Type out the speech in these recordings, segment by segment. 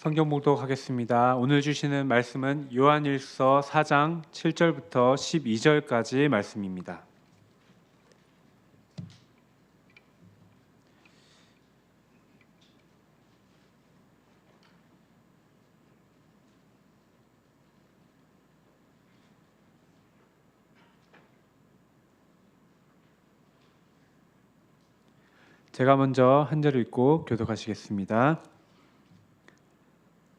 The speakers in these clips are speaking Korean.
성경 봉독하겠습니다. 오늘 주시는 말씀은 요한일서 4장 7절부터 12절까지 말씀입니다. 제가 먼저 한 절 읽고 교독하시겠습니다.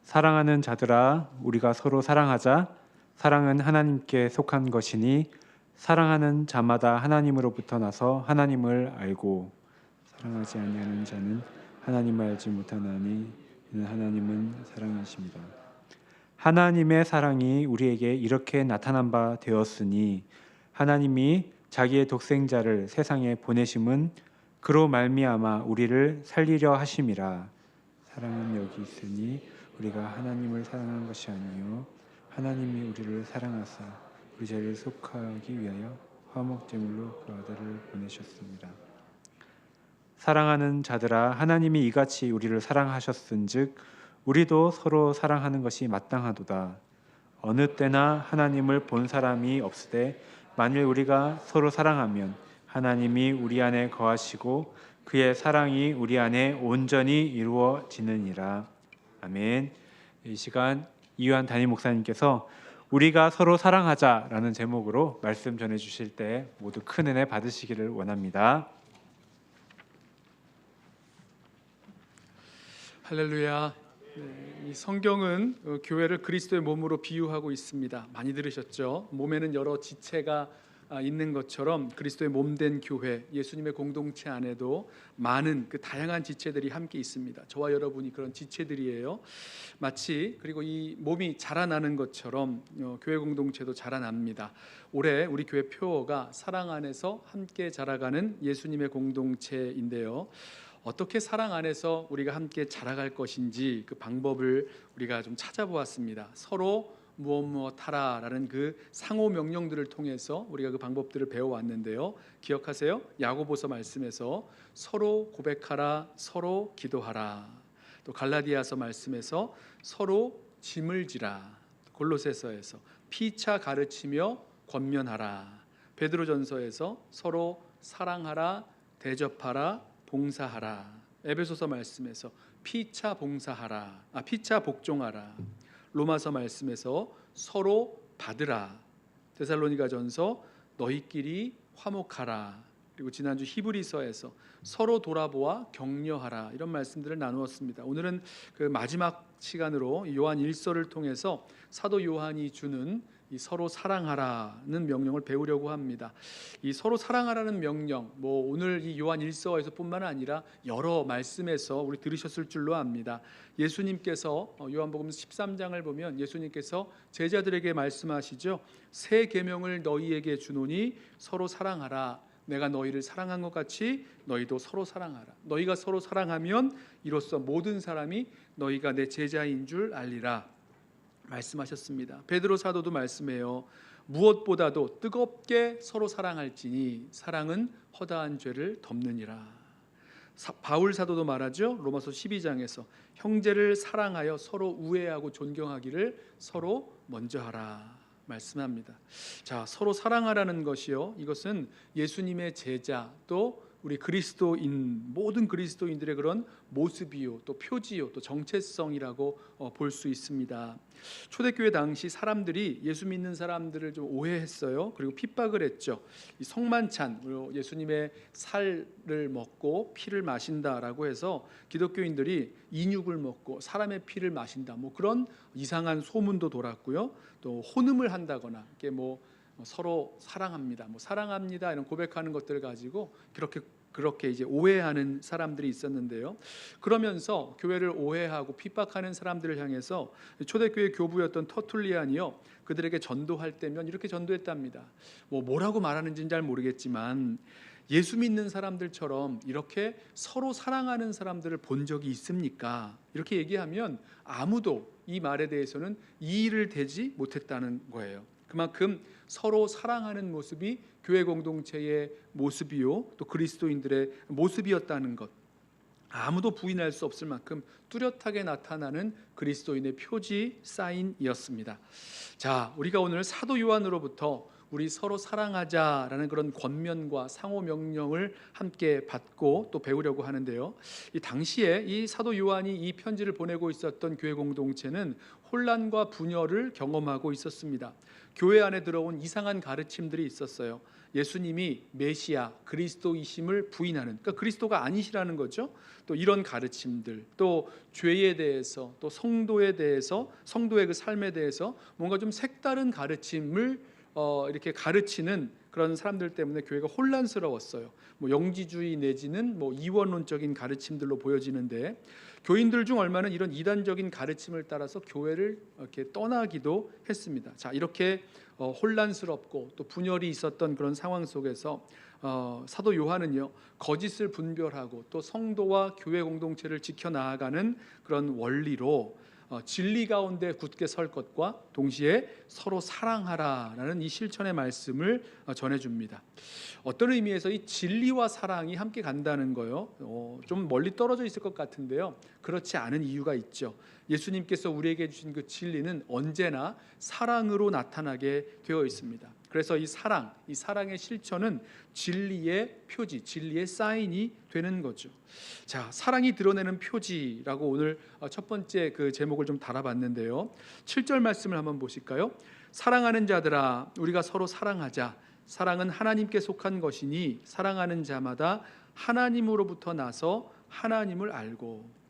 사랑하는 자들아, 우리가 서로 사랑하자. 사랑은 하나님께 속한 것이니 사랑하는 자마다 하나님으로부터 나서 하나님을 알고, 사랑하지 아니하는 자는 하나님을 알지 못하나니 이는 하나님은 사랑이십니다. 하나님의 사랑이 우리에게 이렇게 나타난 바 되었으니 하나님이 자기의 독생자를 세상에 보내심은 그로 말미암아 우리를 살리려 하심이라. 사랑은 여기 있으니 우리가 하나님을 사랑한 것이 아니요 하나님이 우리를 사랑하사 우리 죄를 속하기 위하여 화목제물로 그 아들을 보내셨습니다. 사랑하는 자들아, 하나님이 이같이 우리를 사랑하셨은즉 우리도 서로 사랑하는 것이 마땅하도다. 어느 때나 하나님을 본 사람이 없으되 만일 우리가 서로 사랑하면 하나님이 우리 안에 거하시고 그의 사랑이 우리 안에 온전히 이루어지느니라. 아멘. 이 시간 이유한 담임 목사님께서 우리가 서로 사랑하자라는 제목으로 말씀 전해 주실 때 모두 큰 은혜 받으시기를 원합니다. 할렐루야. 이 성경은 교회를 그리스도의 몸으로 비유하고 있습니다. 많이 들으셨죠? 몸에는 여러 지체가 있는 것처럼 그리스도의 몸된 교회, 예수님의 공동체 안에도 많은 그 다양한 지체들이 함께 있습니다. 저와 여러분이 그런 지체들이에요. 마치 그리고 이 몸이 자라나는 것처럼 교회 공동체도 자라납니다. 올해 우리 교회 표어가 사랑 안에서 함께 자라가는 예수님의 공동체인데요. 어떻게 사랑 안에서 우리가 함께 자라갈 것인지 그 방법을 우리가 좀 찾아보았습니다. 서로 무엇 하라라는 그 상호 명령들을 통해서 우리가 그 방법들을 배워왔는데요. 기억하세요? 야고보서 말씀에서 서로 고백하라, 서로 기도하라. 또 갈라디아서 말씀에서 서로 짐을 지라. 골로새서에서 피차 가르치며 권면하라. 베드로전서에서 서로 사랑하라, 대접하라, 봉사하라. 에베소서 말씀에서 피차 봉사하라, 피차 복종하라. 로마서 말씀에서 서로 받으라. 데살로니가전서 너희끼리 화목하라. 그리고 지난주 히브리서에서 서로 돌아보아 격려하라. 이런 말씀들을 나누었습니다. 오늘은 그 마지막 시간으로 요한 1서를 통해서 사도 요한이 주는 이 서로 사랑하라는 명령을 배우려고 합니다. 이 서로 사랑하라는 명령, 오늘 이 요한 1서에서뿐만 아니라 여러 말씀에서 우리 들으셨을 줄로 압니다. 예수님께서 요한복음 13장을 보면 예수님께서 제자들에게 말씀하시죠. 새 계명을 너희에게 주노니 서로 사랑하라. 내가 너희를 사랑한 것 같이 너희도 서로 사랑하라. 너희가 서로 사랑하면 이로써 모든 사람이 너희가 내 제자인 줄 알리라 말씀하셨습니다. 베드로 사도도 말씀해요. 무엇보다도 뜨겁게 서로 사랑할지니 사랑은 허다한 죄를 덮느니라. 바울 사도도 말하죠. 로마서 12장에서 형제를 사랑하여 서로 우애하고 존경하기를 서로 먼저 하라 말씀합니다. 자, 서로 사랑하라는 것이요, 이것은 예수님의 제자 또 우리 그리스도인, 모든 그리스도인들의 그런 모습이요, 또 표지요, 또 정체성이라고 볼 수 있습니다. 초대교회 당시 사람들이 예수 믿는 사람들을 좀 오해했어요. 그리고 핍박을 했죠. 이 성만찬, 예수님의 살을 먹고 피를 마신다라고 해서 기독교인들이 인육을 먹고 사람의 피를 마신다, 그런 이상한 소문도 돌았고요. 또 혼음을 한다거나 이렇게 서로 사랑합니다, 사랑합니다 이런 고백하는 것들을 가지고 그렇게 이제 오해하는 사람들이 있었는데요. 그러면서 교회를 오해하고 핍박하는 사람들을 향해서 초대교회 교부였던 터툴리안이요, 그들에게 전도할 때면 이렇게 전도했답니다. 뭐라고 말하는지는 잘 모르겠지만 예수 믿는 사람들처럼 이렇게 서로 사랑하는 사람들을 본 적이 있습니까? 이렇게 얘기하면 아무도 이 말에 대해서는 이의를 대지 못했다는 거예요. 그만큼 서로 사랑하는 모습이 교회 공동체의 모습이요, 또 그리스도인들의 모습이었다는 것. 아무도 부인할 수 없을 만큼 뚜렷하게 나타나는 그리스도인의 표지 사인이었습니다. 자, 우리가 오늘 사도 요한으로부터 우리 서로 사랑하자라는 그런 권면과 상호 명령을 함께 받고 또 배우려고 하는데요. 이 당시에 이 사도 요한이 이 편지를 보내고 있었던 교회 공동체는 혼란과 분열을 경험하고 있었습니다. 교회 안에 들어온 이상한 가르침들이 있었어요. 예수님이 메시아 그리스도이심을 부인하는, 그러니까 그리스도가 아니시라는 거죠. 또 이런 가르침들, 또 죄에 대해서, 또 성도에 대해서, 성도의 그 삶에 대해서 뭔가 좀 색다른 가르침을 이렇게 가르치는 그런 사람들 때문에 교회가 혼란스러웠어요. 뭐 영지주의 내지는 뭐 이원론적인 가르침들로 보여지는데, 교인들 중 얼마는 이런 이단적인 가르침을 따라서 교회를 이렇게 떠나기도 했습니다. 자, 이렇게 혼란스럽고 또 분열이 있었던 그런 상황 속에서 사도 요한은요, 거짓을 분별하고 또 성도와 교회 공동체를 지켜 나아가는 그런 원리로 진리 가운데 굳게 설 것과 동시에 서로 사랑하라라는 이 실천의 말씀을 전해줍니다. 어떤 의미에서 이 진리와 사랑이 함께 간다는 거요, 좀 멀리 떨어져 있을 것 같은데요, 그렇지 않은 이유가 있죠. 예수님께서 우리에게 주신 그 진리는 언제나 사랑으로 나타나게 되어 있습니다. 그래서 이 사랑의 실천은 진리의 표지, 진리의 사인이 되는 거죠. 자, 사랑이 드러내는 표지라고 오늘 첫 번째 그 제목을 좀 달아봤는데요. 7절 말씀을 한번 보실까요? 사랑하는 자들아, 우리가 서로 사랑하자. 사랑은 하나님께 속한 것이니 사랑하는 자마다 하나님으로부터 나서 하나님을 알고.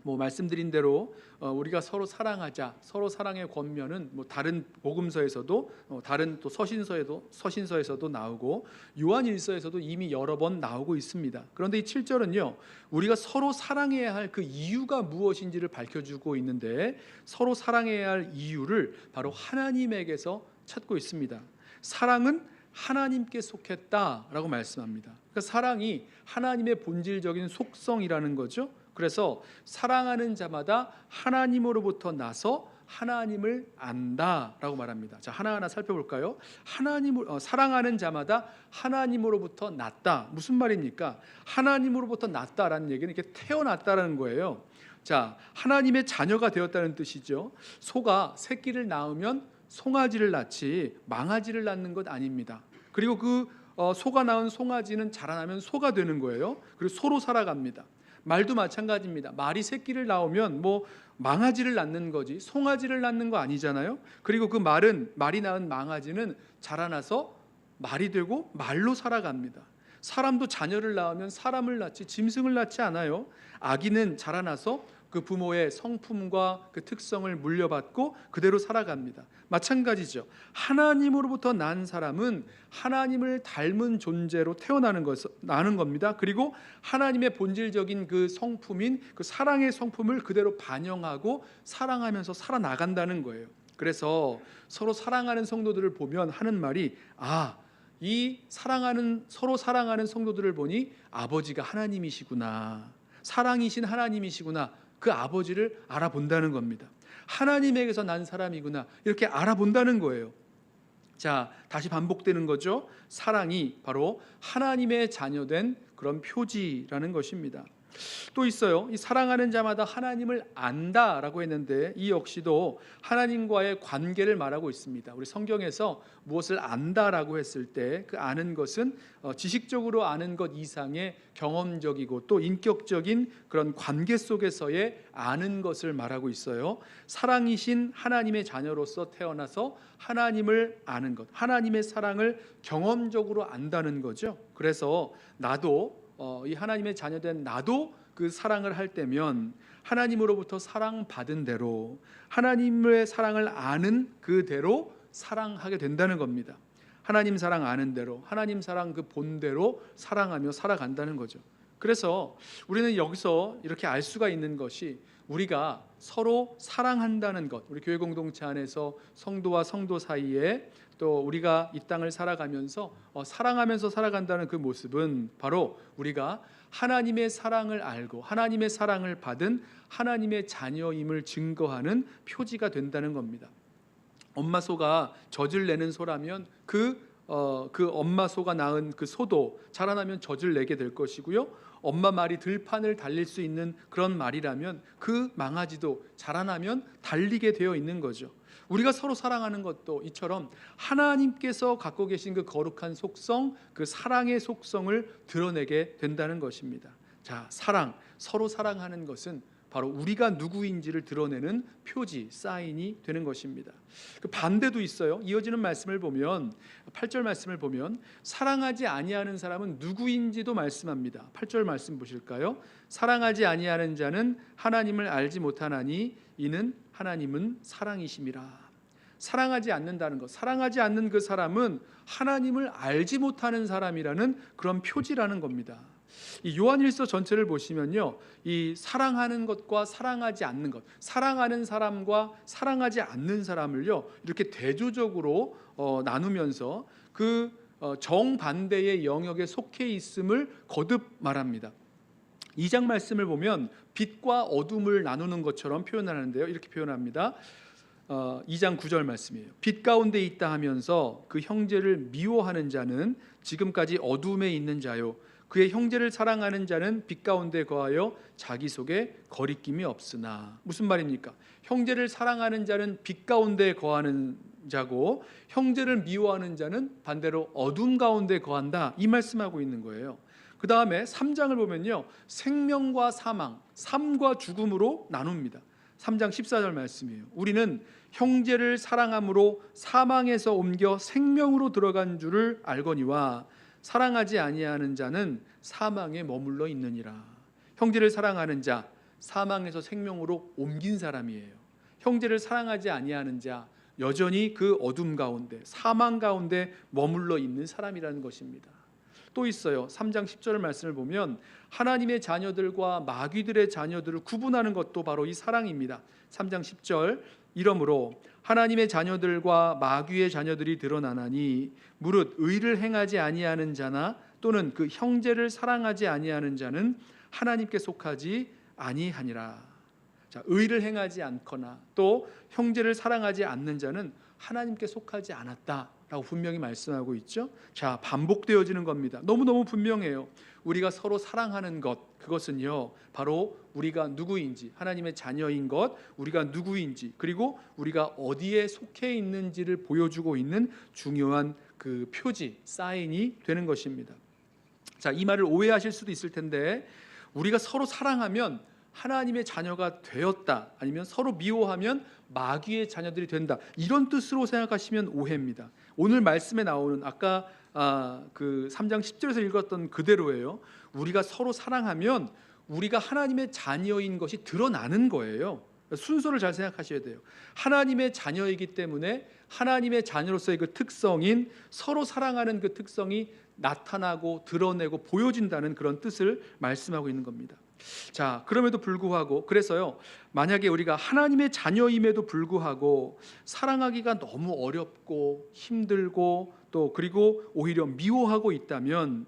말씀드린 대로 우리가 서로 사랑하자, 서로 사랑의 권면은 다른 복음서에서도 다른 또 서신서에서도 나오고 요한일서에서도 이미 여러 번 나오고 있습니다. 그런데 이 7절은요, 우리가 서로 사랑해야 할 그 이유가 무엇인지를 밝혀주고 있는데, 서로 사랑해야 할 이유를 바로 하나님에게서 찾고 있습니다. 사랑은 하나님께 속했다라고 말씀합니다. 그러니까 사랑이 하나님의 본질적인 속성이라는 거죠. 그래서 사랑하는 자마다 하나님으로부터 나서 하나님을 안다라고 말합니다. 자, 하나하나 살펴볼까요? 사랑하는 자마다 하나님으로부터 났다. 무슨 말입니까? 하나님으로부터 났다라는 얘기는 이렇게 태어났다라는 거예요. 자, 하나님의 자녀가 되었다는 뜻이죠. 소가 새끼를 낳으면 송아지를 낳지 망아지를 낳는 것 아닙니다. 그리고 그 소가 낳은 송아지는 자라나면 소가 되는 거예요. 그리고 소로 살아갑니다. 말도 마찬가지입니다. 말이 새끼를 낳으면 망아지를 낳는 거지 송아지를 낳는 거 아니잖아요. 그리고 그 말이 낳은 망아지는 자라나서 말이 되고 말로 살아갑니다. 사람도 자녀를 낳으면 사람을 낳지 짐승을 낳지 않아요. 아기는 자라나서 그 부모의 성품과 그 특성을 물려받고 그대로 살아갑니다. 마찬가지죠. 하나님으로부터 난 사람은 하나님을 닮은 존재로 나는 겁니다. 그리고 하나님의 본질적인 그 성품인 그 사랑의 성품을 그대로 반영하고 사랑하면서 살아나간다는 거예요. 그래서 서로 사랑하는 성도들을 보면 하는 말이, 이 서로 사랑하는 성도들을 보니 아버지가 하나님이시구나, 사랑이신 하나님이시구나, 그 아버지를 알아본다는 겁니다. 하나님에게서 난 사람이구나, 이렇게 알아본다는 거예요. 자, 다시 반복되는 거죠. 사랑이 바로 하나님의 자녀된 그런 표지라는 것입니다. 또 있어요. 이 사랑하는 자마다 하나님을 안다라고 했는데, 이 역시도 하나님과의 관계를 말하고 있습니다. 우리 성경에서 무엇을 안다라고 했을 때 그 아는 것은 지식적으로 아는 것 이상의 경험적이고 또 인격적인 그런 관계 속에서의 아는 것을 말하고 있어요. 사랑이신 하나님의 자녀로서 태어나서 하나님을 아는 것, 하나님의 사랑을 경험적으로 안다는 거죠. 그래서 이 하나님의 자녀된 나도 그 사랑을 할 때면 하나님으로부터 사랑받은 대로 하나님의 사랑을 아는 그대로 사랑하게 된다는 겁니다. 하나님 사랑 아는 대로, 하나님 사랑 그 본대로 사랑하며 살아간다는 거죠. 그래서 우리는 여기서 이렇게 알 수가 있는 것이, 우리가 서로 사랑한다는 것, 우리 교회 공동체 안에서 성도와 성도 사이에 또 우리가 이 땅을 살아가면서 사랑하면서 살아간다는 그 모습은 바로 우리가 하나님의 사랑을 알고 하나님의 사랑을 받은 하나님의 자녀임을 증거하는 표지가 된다는 겁니다. 엄마 소가 젖을 내는 소라면 그 엄마 소가 낳은 그 소도 자라나면 젖을 내게 될 것이고요. 엄마 말이 들판을 달릴 수 있는 그런 말이라면 그 망아지도 자라나면 달리게 되어 있는 거죠. 우리가 서로 사랑하는 것도 이처럼 하나님께서 갖고 계신 그 거룩한 속성, 그 사랑의 속성을 드러내게 된다는 것입니다. 자, 사랑, 서로 사랑하는 것은 바로 우리가 누구인지를 드러내는 표지, 사인이 되는 것입니다. 그 반대도 있어요. 이어지는 말씀을 보면 8절 말씀을 보면 사랑하지 아니하는 사람은 누구인지도 말씀합니다. 8절 말씀 보실까요? 사랑하지 아니하는 자는 하나님을 알지 못하나니 이는 하나님은 사랑이심이라. 사랑하지 않는다는 것, 사랑하지 않는 그 사람은 하나님을 알지 못하는 사람이라는 그런 표지라는 겁니다. 이 요한일서 전체를 보시면요, 이 사랑하는 것과 사랑하지 않는 것, 사랑하는 사람과 사랑하지 않는 사람을요 이렇게 대조적으로 나누면서 그 정반대의 영역에 속해 있음을 거듭 말합니다. 2장 말씀을 보면 빛과 어둠을 나누는 것처럼 표현하는데요, 이렇게 표현합니다. 2장 9절 말씀이에요. 빛 가운데 있다 하면서 그 형제를 미워하는 자는 지금까지 어둠에 있는 자요, 그의 형제를 사랑하는 자는 빛 가운데 거하여 자기 속에 거리낌이 없으나. 무슨 말입니까? 형제를 사랑하는 자는 빛 가운데 거하는 자고 형제를 미워하는 자는 반대로 어둠 가운데 거한다, 이 말씀하고 있는 거예요. 그 다음에 3장을 보면요, 생명과 사망, 삶과 죽음으로 나눕니다. 3장 14절 말씀이에요. 우리는 형제를 사랑함으로 사망에서 옮겨 생명으로 들어간 줄을 알거니와 사랑하지 아니하는 자는 사망에 머물러 있느니라. 형제를 사랑하는 자, 사망에서 생명으로 옮긴 사람이에요. 형제를 사랑하지 아니하는 자, 여전히 그 어둠 가운데, 사망 가운데 머물러 있는 사람이라는 것입니다. 또 있어요. 3장 10절 말씀을 보면 하나님의 자녀들과 마귀들의 자녀들을 구분하는 것도 바로 이 사랑입니다. 3장 10절, 이러므로 하나님의 자녀들과 마귀의 자녀들이 드러나나니 무릇 의를 행하지 아니하는 자나 또는 그 형제를 사랑하지 아니하는 자는 하나님께 속하지 아니하니라. 자, 의를 행하지 않거나 또 형제를 사랑하지 않는 자는 하나님께 속하지 않았다라고 분명히 말씀하고 있죠. 자, 반복되어지는 겁니다. 너무너무 분명해요. 우리가 서로 사랑하는 것, 그것은요 바로 우리가 누구인지, 하나님의 자녀인 것, 우리가 누구인지, 그리고 우리가 어디에 속해 있는지를 보여주고 있는 중요한 그 표지, 사인이 되는 것입니다. 자, 이 말을 오해하실 수도 있을 텐데, 우리가 서로 사랑하면 하나님의 자녀가 되었다, 아니면 서로 미워하면 마귀의 자녀들이 된다, 이런 뜻으로 생각하시면 오해입니다. 오늘 말씀에 나오는 아까 그 3장 10절에서 읽었던 그대로예요. 우리가 서로 사랑하면 우리가 하나님의 자녀인 것이 드러나는 거예요. 순서를 잘 생각하셔야 돼요. 하나님의 자녀이기 때문에 하나님의 자녀로서의 그 특성인 서로 사랑하는 그 특성이 나타나고 드러내고 보여진다는 그런 뜻을 말씀하고 있는 겁니다. 자, 그럼에도 불구하고, 그래서요, 만약에 우리가 하나님의 자녀임에도 불구하고 사랑하기가 너무 어렵고 힘들고 또 그리고 오히려 미워하고 있다면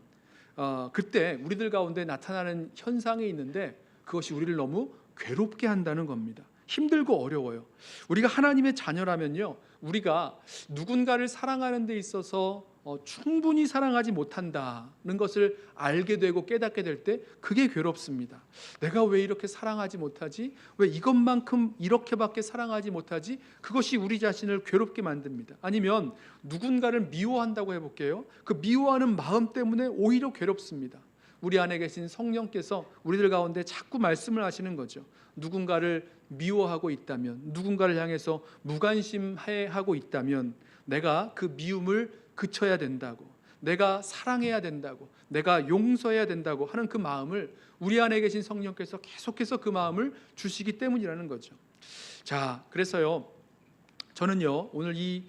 그때 우리들 가운데 나타나는 현상이 있는데 그것이 우리를 너무 괴롭게 한다는 겁니다. 힘들고 어려워요. 우리가 하나님의 자녀라면요, 우리가 누군가를 사랑하는 데 있어서 충분히 사랑하지 못한다는 것을 알게 되고 깨닫게 될 때 그게 괴롭습니다. 내가 왜 이렇게 사랑하지 못하지? 왜 이것만큼 이렇게밖에 사랑하지 못하지? 그것이 우리 자신을 괴롭게 만듭니다. 아니면 누군가를 미워한다고 해볼게요. 그 미워하는 마음 때문에 오히려 괴롭습니다. 우리 안에 계신 성령께서 우리들 가운데 자꾸 말씀을 하시는 거죠. 누군가를 미워하고 있다면, 누군가를 향해서 무관심해하고 있다면 내가 그 미움을 그쳐야 된다고, 내가 사랑해야 된다고, 내가 용서해야 된다고 하는 그 마음을 우리 안에 계신 성령께서 계속해서 그 마음을 주시기 때문이라는 거죠. 자, 그래서요, 저는요 오늘 이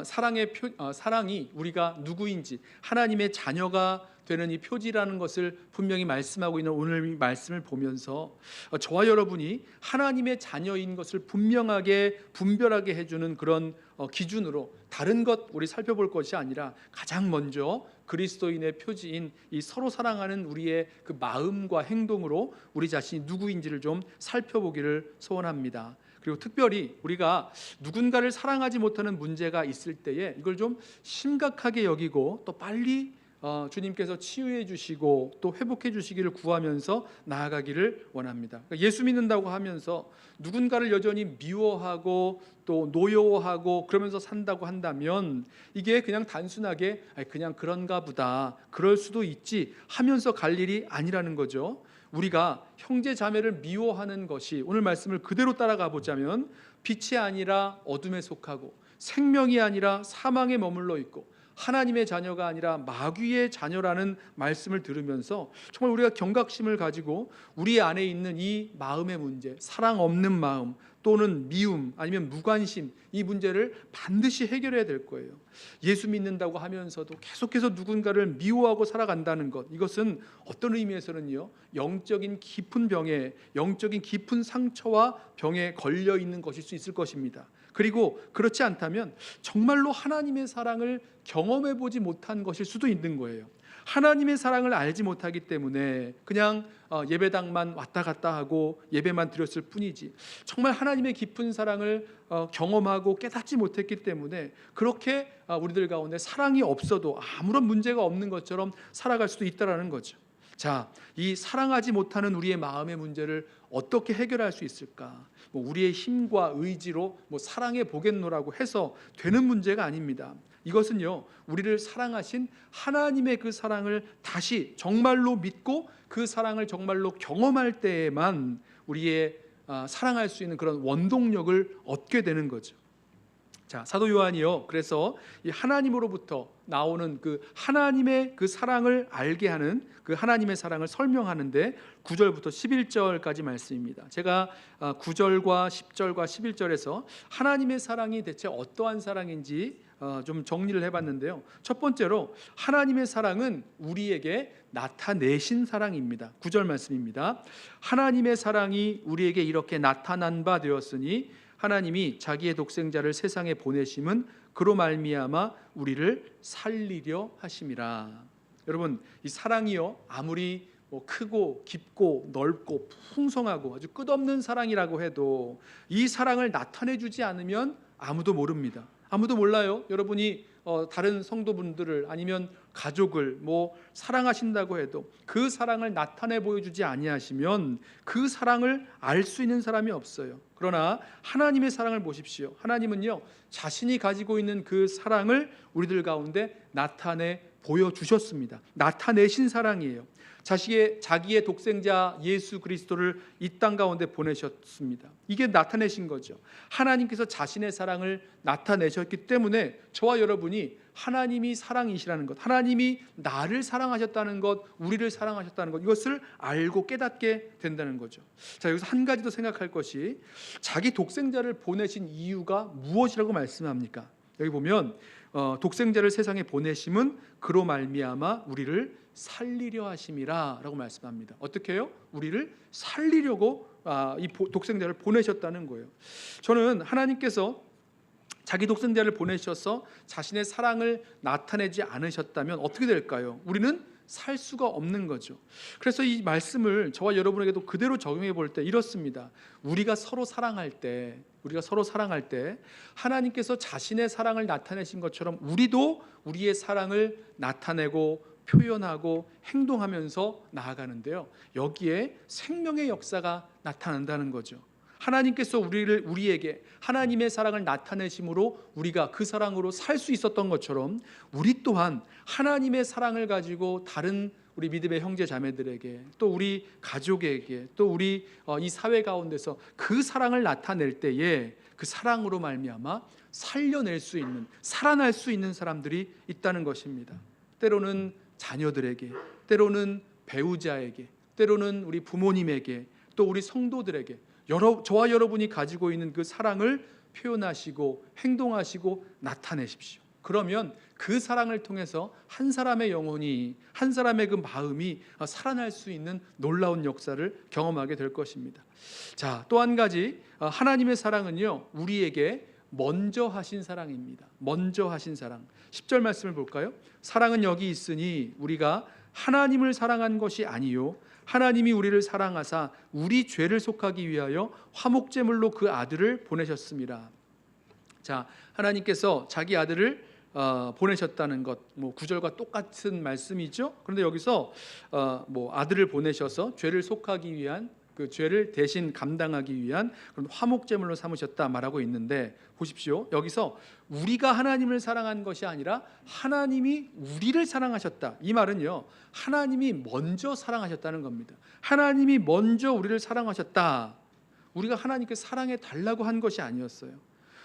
사랑이 우리가 누구인지, 하나님의 자녀가 되는 이 표지라는 것을 분명히 말씀하고 있는 오늘 이 말씀을 보면서 저와 여러분이 하나님의 자녀인 것을 분명하게 분별하게 해주는 그런 기준으로 다른 것 우리 살펴볼 것이 아니라 가장 먼저 그리스도인의 표지인 이 서로 사랑하는 우리의 그 마음과 행동으로 우리 자신이 누구인지를 좀 살펴보기를 소원합니다. 그리고 특별히 우리가 누군가를 사랑하지 못하는 문제가 있을 때에 이걸 좀 심각하게 여기고 또 빨리 주님께서 치유해 주시고 또 회복해 주시기를 구하면서 나아가기를 원합니다. 그러니까 예수 믿는다고 하면서 누군가를 여전히 미워하고 또 노여워하고 그러면서 산다고 한다면 이게 그냥 단순하게 그냥 그런가 보다, 그럴 수도 있지 하면서 갈 일이 아니라는 거죠. 우리가 형제 자매를 미워하는 것이, 오늘 말씀을 그대로 따라가 보자면 빛이 아니라 어둠에 속하고 생명이 아니라 사망에 머물러 있고 하나님의 자녀가 아니라 마귀의 자녀라는 말씀을 들으면서 정말 우리가 경각심을 가지고 우리 안에 있는 이 마음의 문제, 사랑 없는 마음 또는 미움 아니면 무관심, 이 문제를 반드시 해결해야 될 거예요. 예수 믿는다고 하면서도 계속해서 누군가를 미워하고 살아간다는 것, 이것은 어떤 의미에서는요, 영적인 깊은 병에, 영적인 깊은 상처와 병에 걸려 있는 것일 수 있을 것입니다. 그리고 그렇지 않다면 정말로 하나님의 사랑을 경험해 보지 못한 것일 수도 있는 거예요. 하나님의 사랑을 알지 못하기 때문에 그냥 예배당만 왔다 갔다 하고 예배만 드렸을 뿐이지, 정말 하나님의 깊은 사랑을 경험하고 깨닫지 못했기 때문에 그렇게 우리들 가운데 사랑이 없어도 아무런 문제가 없는 것처럼 살아갈 수도 있다라는 거죠. 자, 이 사랑하지 못하는 우리의 마음의 문제를 어떻게 해결할 수 있을까? 우리의 힘과 의지로 사랑해 보겠노라고 해서 되는 문제가 아닙니다. 이것은요, 우리를 사랑하신 하나님의 그 사랑을 다시 정말로 믿고 그 사랑을 정말로 경험할 때에만 우리의 사랑할 수 있는 그런 원동력을 얻게 되는 거죠. 자, 사도 요한이요, 그래서 이 하나님으로부터 나오는 그 하나님의 그 사랑을 알게 하는 그 하나님의 사랑을 설명하는데 9절부터 11절까지 말씀입니다. 제가 9절과 10절과 11절에서 하나님의 사랑이 대체 어떠한 사랑인지 좀 정리를 해봤는데요. 첫 번째로 하나님의 사랑은 우리에게 나타내신 사랑입니다. 9절 말씀입니다. 하나님의 사랑이 우리에게 이렇게 나타난 바 되었으니 하나님이 자기의 독생자를 세상에 보내심은 그로 말미암아 우리를 살리려 하심이라. 여러분, 이 사랑이요, 아무리 크고 깊고 넓고 풍성하고 아주 끝없는 사랑이라고 해도 이 사랑을 나타내 주지 않으면 아무도 모릅니다. 아무도 몰라요. 여러분이 다른 성도분들을 아니면 가족을 사랑하신다고 해도 그 사랑을 나타내 보여주지 아니하시면 그 사랑을 알 수 있는 사람이 없어요. 그러나 하나님의 사랑을 보십시오. 하나님은요, 자신이 가지고 있는 그 사랑을 우리들 가운데 나타내 보여주셨습니다. 나타내신 사랑이에요. 자기의 독생자 예수 그리스도를 이 땅 가운데 보내셨습니다. 이게 나타내신 거죠. 하나님께서 자신의 사랑을 나타내셨기 때문에 저와 여러분이 하나님이 사랑이시라는 것, 하나님이 나를 사랑하셨다는 것, 우리를 사랑하셨다는 것, 이것을 알고 깨닫게 된다는 거죠. 자, 여기서 한 가지 더 생각할 것이, 자기 독생자를 보내신 이유가 무엇이라고 말씀합니까? 여기 보면 독생자를 세상에 보내심은 그로 말미암아 우리를 살리려 하심이라 라고 말씀합니다. 어떻게 해요? 우리를 살리려고 이 독생자를 보내셨다는 거예요. 저는 하나님께서 자기 독생자를 보내셔서 자신의 사랑을 나타내지 않으셨다면 어떻게 될까요? 우리는 살 수가 없는 거죠. 그래서 이 말씀을 저와 여러분에게도 그대로 적용해 볼 때 이렇습니다. 우리가 서로 사랑할 때 하나님께서 자신의 사랑을 나타내신 것처럼 우리도 우리의 사랑을 나타내고 표현하고 행동하면서 나아가는데요, 여기에 생명의 역사가 나타난다는 거죠. 하나님께서 우리에게 하나님의 사랑을 나타내심으로 우리가 그 사랑으로 살 수 있었던 것처럼 우리 또한 하나님의 사랑을 가지고 다른 우리 믿음의 형제 자매들에게, 또 우리 가족에게, 또 우리 이 사회 가운데서 그 사랑을 나타낼 때에 그 사랑으로 말미암아 살려낼 수 있는, 살아날 수 있는 사람들이 있다는 것입니다. 때로는 자녀들에게, 때로는 배우자에게, 때로는 우리 부모님에게, 또 우리 성도들에게 저와 여러분이 가지고 있는 그 사랑을 표현하시고 행동하시고 나타내십시오. 그러면 그 사랑을 통해서 한 사람의 영혼이, 한 사람의 그 마음이 살아날 수 있는 놀라운 역사를 경험하게 될 것입니다. 자, 또 한 가지, 하나님의 사랑은요, 우리에게 먼저 하신 사랑입니다. 먼저 하신 사랑. 10절 말씀을 볼까요? 사랑은 여기 있으니 우리가 하나님을 사랑한 것이 아니요 하나님이 우리를 사랑하사 우리 죄를 속하기 위하여 화목제물로 그 아들을 보내셨습니다. 자, 하나님께서 자기 아들을 보내셨다는 것, 뭐 구절과 똑같은 말씀이죠. 그런데 여기서 뭐 아들을 보내셔서 죄를 속하기 위한, 그 죄를 대신 감당하기 위한 그런 화목제물로 삼으셨다 말하고 있는데, 보십시오. 여기서 우리가 하나님을 사랑한 것이 아니라 하나님이 우리를 사랑하셨다, 이 말은요, 하나님이 먼저 사랑하셨다는 겁니다. 하나님이 먼저 우리를 사랑하셨다. 우리가 하나님께 사랑해 달라고 한 것이 아니었어요.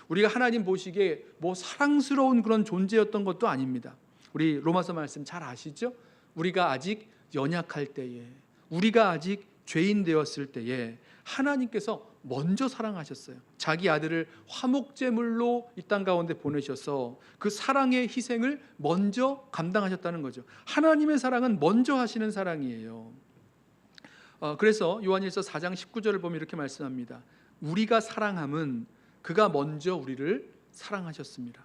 우리가 하나님 보시기에 뭐 사랑스러운 그런 존재였던 것도 아닙니다. 우리 로마서 말씀 잘 아시죠? 우리가 아직 연약할 때에, 우리가 아직 죄인 되었을 때에 하나님께서 먼저 사랑하셨어요. 자기 아들을 화목제물로 이 땅 가운데 보내셔서 그 사랑의 희생을 먼저 감당하셨다는 거죠. 하나님의 사랑은 먼저 하시는 사랑이에요. 그래서 요한일서 4장 19절을 보면 이렇게 말씀합니다. 우리가 사랑함은 그가 먼저 우리를 사랑하셨습니다.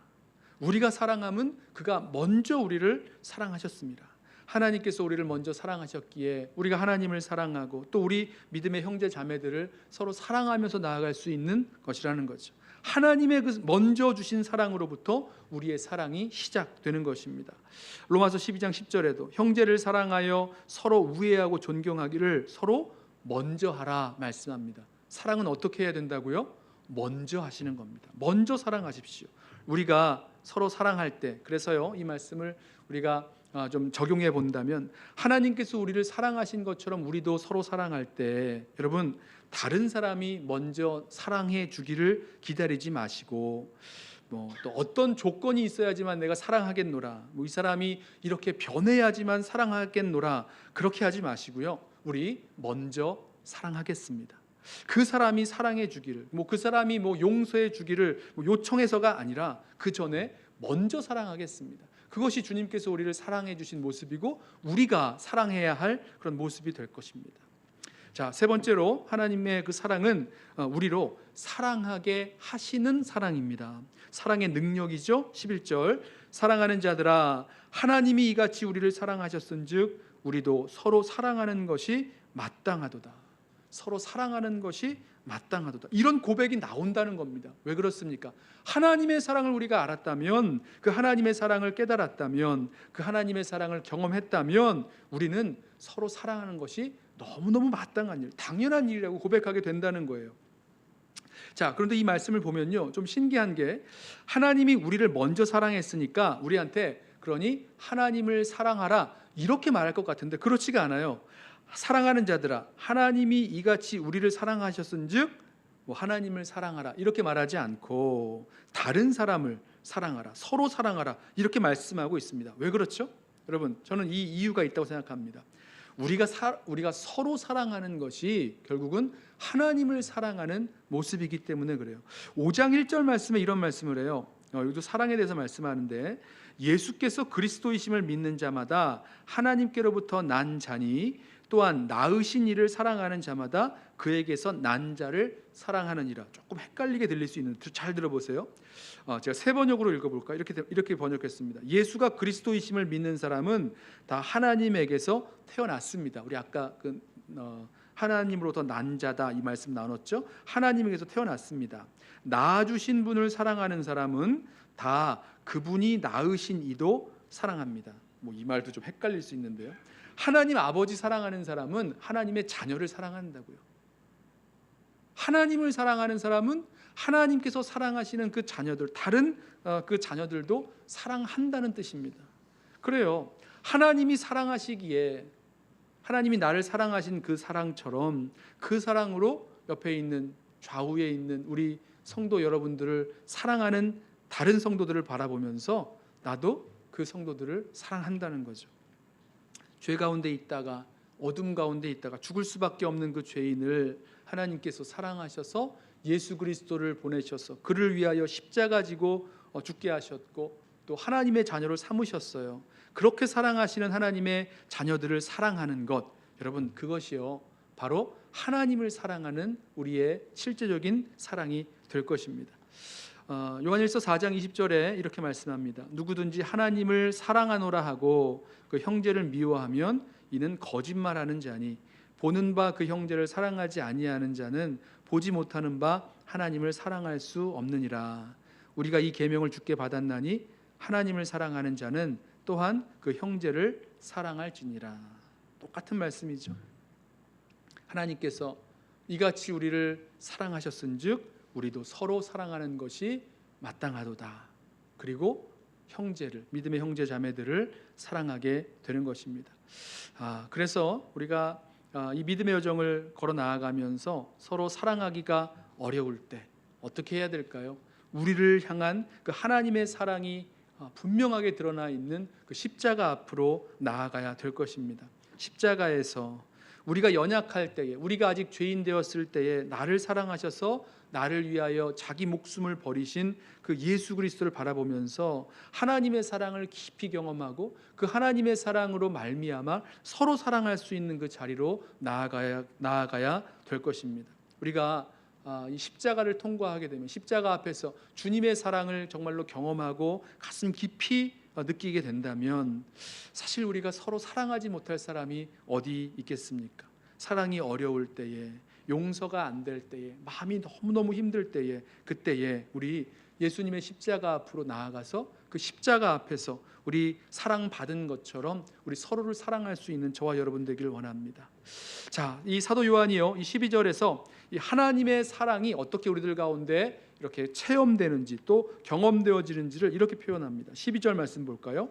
우리가 사랑함은 그가 먼저 우리를 사랑하셨습니다. 하나님께서 우리를 먼저 사랑하셨기에 우리가 하나님을 사랑하고 또 우리 믿음의 형제 자매들을 서로 사랑하면서 나아갈 수 있는 것이라는 거죠. 하나님의 그 먼저 주신 사랑으로부터 우리의 사랑이 시작되는 것입니다. 로마서 12장 10절에도 형제를 사랑하여 서로 우애하고 존경하기를 서로 먼저 하라 말씀합니다. 사랑은 어떻게 해야 된다고요? 먼저 하시는 겁니다. 먼저 사랑하십시오. 우리가 서로 사랑할 때, 그래서요, 이 말씀을 우리가 좀 적용해 본다면, 하나님께서 우리를 사랑하신 것처럼 우리도 서로 사랑할 때, 여러분, 다른 사람이 먼저 사랑해 주기를 기다리지 마시고, 또 어떤 조건이 있어야지만 내가 사랑하겠노라, 이 사람이 이렇게 변해야지만 사랑하겠노라, 그렇게 하지 마시고요, 우리 먼저 사랑하겠습니다. 그 사람이 사랑해 주기를, 그 사람이 용서해 주기를 요청해서가 아니라 그 전에 먼저 사랑하겠습니다. 그것이 주님께서 우리를 사랑해 주신 모습이고 우리가 사랑해야 할 그런 모습이 될 것입니다. 자, 세 번째로 하나님의 그 사랑은 우리로 사랑하게 하시는 사랑입니다. 사랑의 능력이죠. 11절, 사랑하는 자들아 하나님이 이같이 우리를 사랑하셨은즉 우리도 서로 사랑하는 것이 마땅하도다. 서로 사랑하는 것이 마땅하도다. 이런 고백이 나온다는 겁니다. 왜 그렇습니까? 하나님의 사랑을 우리가 알았다면, 그 하나님의 사랑을 깨달았다면, 그 하나님의 사랑을 경험했다면 우리는 서로 사랑하는 것이 너무너무 마땅한 일, 당연한 일이라고 고백하게 된다는 거예요. 자, 그런데 이 말씀을 보면요, 좀 신기한 게, 하나님이 우리를 먼저 사랑했으니까 우리한테 그러니 하나님을 사랑하라 이렇게 말할 것 같은데 그렇지가 않아요. 사랑하는 자들아 하나님이 이같이 우리를 사랑하셨은즉 하나님을 사랑하라 이렇게 말하지 않고 다른 사람을 사랑하라, 서로 사랑하라 이렇게 말씀하고 있습니다. 왜 그렇죠? 여러분, 저는 이 이유가 있다고 생각합니다. 우리가 서로 사랑하는 것이 결국은 하나님을 사랑하는 모습이기 때문에 그래요. 5장 1절 말씀에 이런 말씀을 해요. 여기도 사랑에 대해서 말씀하는데, 예수께서 그리스도이심을 믿는 자마다 하나님께로부터 난 자니 또한 낳으신 이를 사랑하는 자마다 그에게서 난 자를 사랑하느니라. 조금 헷갈리게 들릴 수 있는데 잘 들어보세요. 제가 세 번역으로 읽어볼까요? 이렇게 번역했습니다. 예수가 그리스도이심을 믿는 사람은 다 하나님에게서 태어났습니다. 우리 아까 하나님으로부터 난 자다 이 말씀 나눴죠. 하나님에게서 태어났습니다. 낳아주신 분을 사랑하는 사람은 다 그분이 낳으신 이도 사랑합니다. 이 말도 좀 헷갈릴 수 있는데요. 하나님 아버지 사랑하는 사람은 하나님의 자녀를 사랑한다고요. 하나님을 사랑하는 사람은 하나님께서 사랑하시는 그 자녀들, 다른 그 자녀들도 사랑한다는 뜻입니다. 그래요. 하나님이 사랑하시기에, 하나님이 나를 사랑하신 그 사랑처럼 그 사랑으로 옆에 있는, 좌우에 있는 우리 성도 여러분들을 사랑하는 다른 성도들을 바라보면서 나도 그 성도들을 사랑한다는 거죠. 죄 가운데 있다가, 어둠 가운데 있다가 죽을 수밖에 없는 그 죄인을 하나님께서 사랑하셔서 예수 그리스도를 보내셔서 그를 위하여 십자가 지고 죽게 하셨고 또 하나님의 자녀를 삼으셨어요. 그렇게 사랑하시는 하나님의 자녀들을 사랑하는 것, 여러분, 그것이요 바로 하나님을 사랑하는 우리의 실제적인 사랑이 될 것입니다. 요한일서 4장 20절에 이렇게 말씀합니다. 누구든지 하나님을 사랑하노라 하고 그 형제를 미워하면 이는 거짓말하는 자니 보는 바 그 형제를 사랑하지 아니하는 자는 보지 못하는 바 하나님을 사랑할 수 없느니라. 우리가 이 계명을 주께 받았나니 하나님을 사랑하는 자는 또한 그 형제를 사랑할지니라. 똑같은 말씀이죠. 하나님께서 이같이 우리를 사랑하셨은즉 우리도 서로 사랑하는 것이 마땅하도다. 그리고 형제를, 믿음의 형제 자매들을 사랑하게 되는 것입니다. 그래서 우리가 이 믿음의 여정을 걸어 나아가면서 서로 사랑하기가 어려울 때 어떻게 해야 될까요? 우리를 향한 그 하나님의 사랑이 분명하게 드러나 있는 그 십자가 앞으로 나아가야 될 것입니다. 십자가에서 우리가 연약할 때에, 우리가 아직 죄인 되었을 때에 나를 사랑하셔서 나를 위하여 자기 목숨을 버리신 그 예수 그리스도를 바라보면서 하나님의 사랑을 깊이 경험하고 그 하나님의 사랑으로 말미암아 서로 사랑할 수 있는 그 자리로 나아가야 될 것입니다. 우리가 이 십자가를 통과하게 되면, 십자가 앞에서 주님의 사랑을 정말로 경험하고 가슴 깊이 느끼게 된다면 사실 우리가 서로 사랑하지 못할 사람이 어디 있겠습니까? 사랑이 어려울 때에, 용서가 안 될 때에, 마음이 너무너무 힘들 때에, 그때에 우리 예수님의 십자가 앞으로 나아가서 그 십자가 앞에서 우리 사랑받은 것처럼 우리 서로를 사랑할 수 있는 저와 여러분 되기를 원합니다. 자, 이 사도 요한이요, 이 12절에서 이 하나님의 사랑이 어떻게 우리들 가운데 이렇게 체험되는지 또 경험되어지는지를 이렇게 표현합니다. 12절 말씀 볼까요?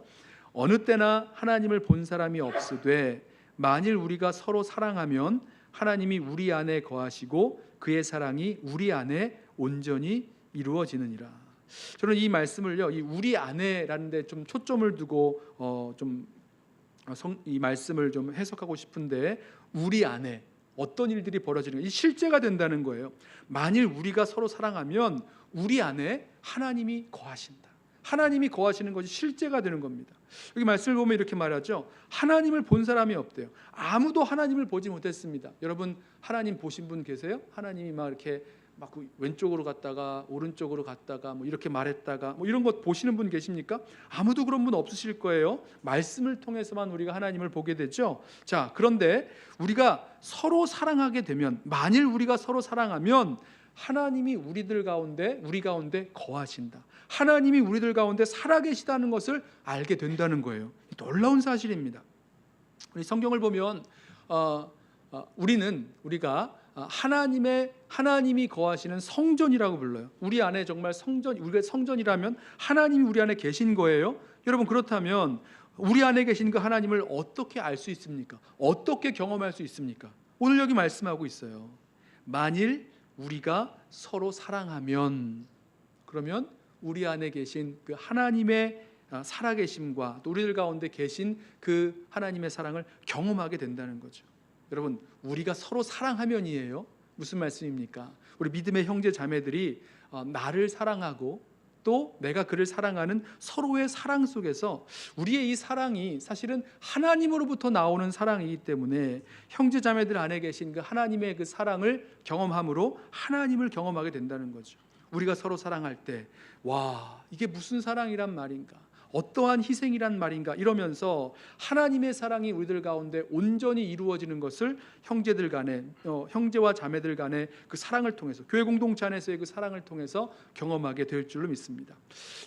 어느 때나 하나님을 본 사람이 없으되 만일 우리가 서로 사랑하면 하나님이 우리 안에 거하시고 그의 사랑이 우리 안에 온전히 이루어지느니라. 저는 이 말씀을요, 이 우리 안에라는 데 좀 초점을 두고 이 말씀을 좀 해석하고 싶은데, 우리 안에 어떤 일들이 벌어지는, 이 실제가 된다는 거예요. 만일 우리가 서로 사랑하면 우리 안에 하나님이 거하신다. 하나님이 거하시는 것이 실제가 되는 겁니다. 여기 말씀을 보면 이렇게 말하죠. 하나님을 본 사람이 없대요. 아무도 하나님을 보지 못했습니다. 여러분 하나님 보신 분 계세요? 하나님이 막 이렇게 막 왼쪽으로 갔다가 오른쪽으로 갔다가 뭐 이렇게 말했다가 뭐 이런 것 보시는 분 계십니까? 아무도 그런 분 없으실 거예요. 말씀을 통해서만 우리가 하나님을 보게 되죠. 자, 그런데 우리가 서로 사랑하게 되면, 만일 우리가 서로 사랑하면 하나님이 우리 가운데 거하신다. 하나님이 우리들 가운데 살아계시다는 것을 알게 된다는 거예요. 놀라운 사실입니다. 우리 성경을 보면 우리가 하나님이 거하시는 성전이라고 불러요. 우리 안에 정말 우리가 성전이라면 하나님이 우리 안에 계신 거예요. 여러분, 그렇다면 우리 안에 계신 그 하나님을 어떻게 알 수 있습니까? 어떻게 경험할 수 있습니까? 오늘 여기 말씀하고 있어요. 만일 우리가 서로 사랑하면, 그러면 우리 안에 계신 그 하나님의 살아계심과 또 우리들 가운데 계신 그 하나님의 사랑을 경험하게 된다는 거죠. 여러분, 우리가 서로 사랑하면이에요. 무슨 말씀입니까? 우리 믿음의 형제 자매들이 나를 사랑하고 또 내가 그를 사랑하는 서로의 사랑 속에서 우리의 이 사랑이 사실은 하나님으로부터 나오는 사랑이기 때문에 형제 자매들 안에 계신 그 하나님의 그 사랑을 경험함으로 하나님을 경험하게 된다는 거죠. 우리가 서로 사랑할 때, 와, 이게 무슨 사랑이란 말인가, 어떠한 희생이란 말인가 이러면서 하나님의 사랑이 우리들 가운데 온전히 이루어지는 것을 형제들 간에, 형제와 자매들 간의 그 사랑을 통해서, 교회 공동체 안에서의 그 사랑을 통해서 경험하게 될 줄로 믿습니다.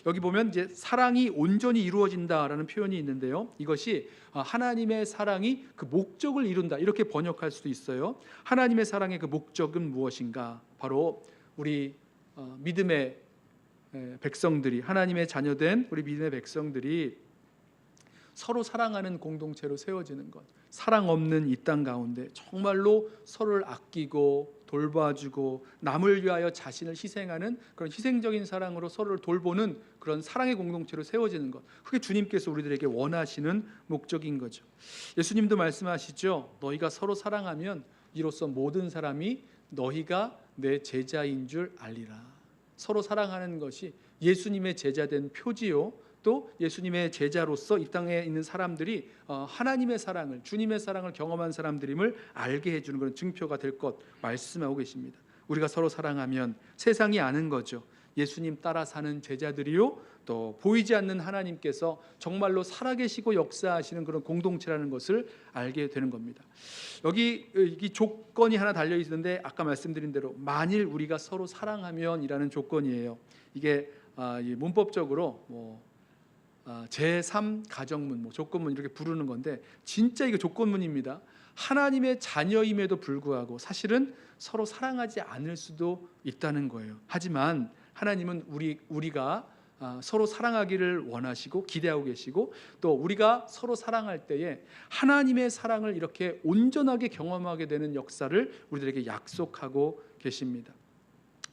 여기 보면 이제 사랑이 온전히 이루어진다라는 표현이 있는데요, 이것이 하나님의 사랑이 그 목적을 이룬다 이렇게 번역할 수도 있어요. 하나님의 사랑의 그 목적은 무엇인가? 바로 우리 믿음의 백성들이, 하나님의 자녀된 우리 믿음의 백성들이 서로 사랑하는 공동체로 세워지는 것. 사랑 없는 이 땅 가운데 정말로 서로를 아끼고 돌봐주고 남을 위하여 자신을 희생하는 그런 희생적인 사랑으로 서로를 돌보는 그런 사랑의 공동체로 세워지는 것, 그게 주님께서 우리들에게 원하시는 목적인 거죠. 예수님도 말씀하시죠. 너희가 서로 사랑하면 이로써 모든 사람이 너희가 내 제자인 줄 알리라. 서로 사랑하는 것이 예수님의 제자된 표지요, 또 예수님의 제자로서 이 땅에 있는 사람들이 하나님의 사랑을, 주님의 사랑을 경험한 사람들임을 알게 해주는 그런 증표가 될 것 말씀하고 계십니다. 우리가 서로 사랑하면 세상이 아는 거죠. 예수님 따라 사는 제자들이요, 또 보이지 않는 하나님께서 정말로 살아계시고 역사하시는 그런 공동체라는 것을 알게 되는 겁니다. 여기 이 조건이 하나 달려 있는데, 아까 말씀드린 대로 만일 우리가 서로 사랑하면이라는 조건이에요. 이게 문법적으로 제3 가정문, 뭐 조건문 이렇게 부르는 건데 진짜 이거 조건문입니다. 하나님의 자녀임에도 불구하고 사실은 서로 사랑하지 않을 수도 있다는 거예요. 하지만 하나님은 우리가 서로 사랑하기를 원하시고 기대하고 계시고, 또 우리가 서로 사랑할 때에 하나님의 사랑을 이렇게 온전하게 경험하게 되는 역사를 우리들에게 약속하고 계십니다.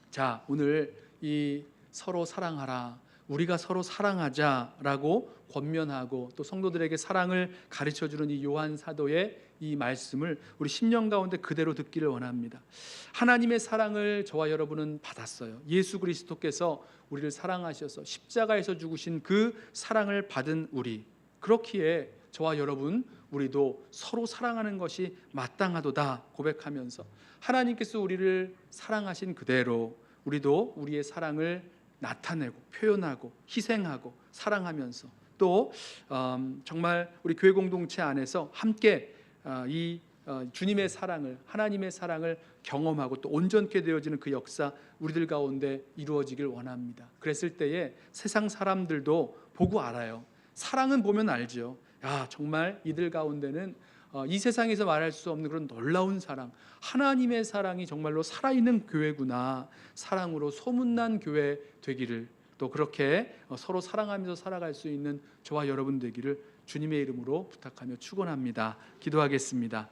자, 오늘 이 서로 사랑하라, 우리가 서로 사랑하자라고 권면하고 또 성도들에게 사랑을 가르쳐주는 이 요한 사도의 이 말씀을 우리 심령 가운데 그대로 듣기를 원합니다. 하나님의 사랑을 저와 여러분은 받았어요. 예수 그리스도께서 우리를 사랑하셔서 십자가에서 죽으신 그 사랑을 받은 우리, 그렇기에 저와 여러분 우리도 서로 사랑하는 것이 마땅하도다 고백하면서 하나님께서 우리를 사랑하신 그대로 우리도 우리의 사랑을 나타내고 표현하고 희생하고 사랑하면서 또 정말 우리 교회 공동체 안에서 함께 이 주님의 사랑을, 하나님의 사랑을 경험하고 또 온전케 되어지는 그 역사 우리들 가운데 이루어지길 원합니다. 그랬을 때에 세상 사람들도 보고 알아요. 사랑은 보면 알죠. 야, 정말 이들 가운데는 이 세상에서 말할 수 없는 그런 놀라운 사랑, 하나님의 사랑이 정말로 살아있는 교회구나, 사랑으로 소문난 교회 되기를, 또 그렇게 서로 사랑하면서 살아갈 수 있는 저와 여러분 되기를 주님의 이름으로 부탁하며 축원합니다. 기도하겠습니다.